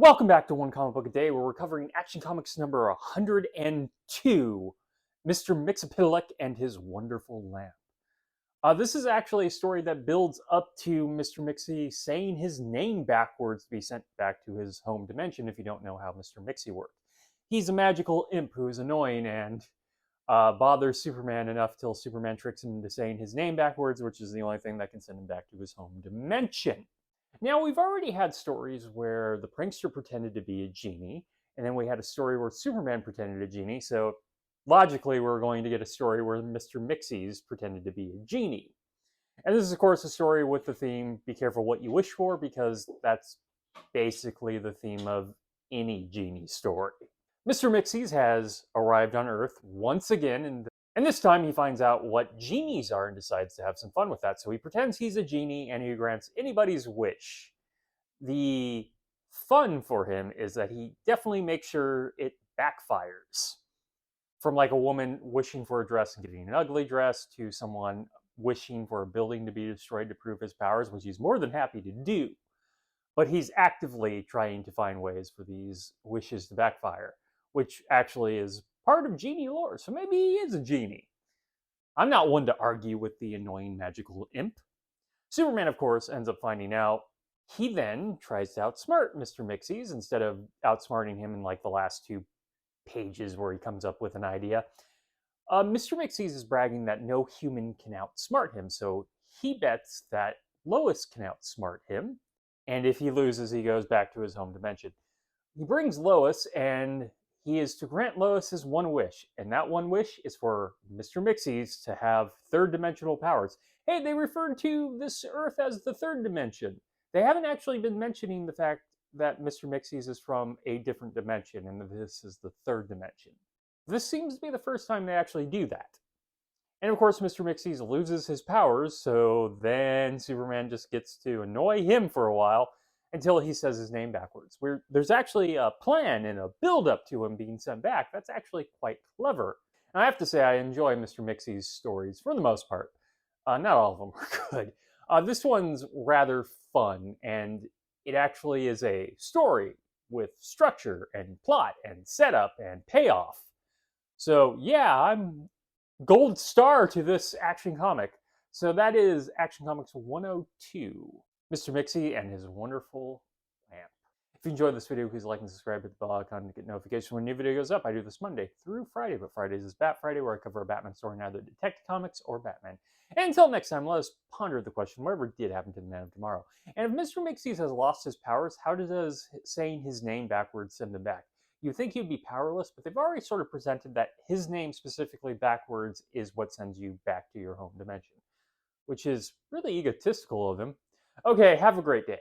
Welcome back to One Comic Book a Day, where we're covering Action Comics number 102, Mr. Mxyzptlk and His Wonderful Lamp. This is actually a story that builds up to Mr. Mxy saying his name backwards to be sent back to his home dimension if you don't know how Mr. Mxy works. He's a magical imp who is annoying and bothers Superman enough till Superman tricks him into saying his name backwards, which is the only thing that can send him back to his home dimension. Now, we've already had stories where the prankster pretended to be a genie, and then we had a story where Superman pretended a genie, so logically we're going to get a story where Mr. Mxyz pretended to be a genie. And this is, of course, a story with the theme, be careful what you wish for, because that's basically the theme of any genie story. Mr. Mxyz has arrived on Earth once again, and this time he finds out what genies are and decides to have some fun with that. So he pretends he's a genie and he grants anybody's wish. The fun for him is that he definitely makes sure it backfires. From like a woman wishing for a dress and getting an ugly dress to someone wishing for a building to be destroyed to prove his powers, which he's more than happy to do. But he's actively trying to find ways for these wishes to backfire, which actually is part of genie lore, so maybe he is a genie. I'm not one to argue with the annoying magical imp. Superman, of course, ends up finding out. He then tries to outsmart Mr. Mxyz instead of outsmarting him in like the last 2 pages where he comes up with an idea. Mr. Mxyz is bragging that no human can outsmart him, so he bets that Lois can outsmart him, and if he loses, he goes back to his home dimension. He brings Lois, and he is to grant Lois his one wish, and that one wish is for Mr. Mxyz to have third dimensional powers. Hey, they referred to this Earth as the third dimension. They haven't actually been mentioning the fact that Mr. Mxyz is from a different dimension and that this is the third dimension. This seems to be the first time they actually do that. And of course, Mr. Mxyz loses his powers, so then Superman just gets to annoy him for a while until he says his name backwards. There's actually a plan and a build-up to him being sent back. That's actually quite clever. And I have to say, I enjoy Mr. Mxyz's stories for the most part. Not all of them are good. This one's rather fun, and it actually is a story with structure and plot and setup and payoff. So yeah, I'm gold star to this action comic. So that is Action Comics 102. Mr. Mxy and His Wonderful Lamp. If you enjoyed this video, please like and subscribe, hit the bell icon to get notifications when a new video goes up. I do this Monday through Friday, but Fridays is Bat Friday, where I cover a Batman story in either Detective Comics or Batman. And until next time, let us ponder the question, whatever did happen to the Man of Tomorrow. And if Mr. Mxyz has lost his powers, how does saying his name backwards send him back? You'd think he'd be powerless, but they've already sort of presented that his name specifically backwards is what sends you back to your home dimension, which is really egotistical of him. Okay, have a great day.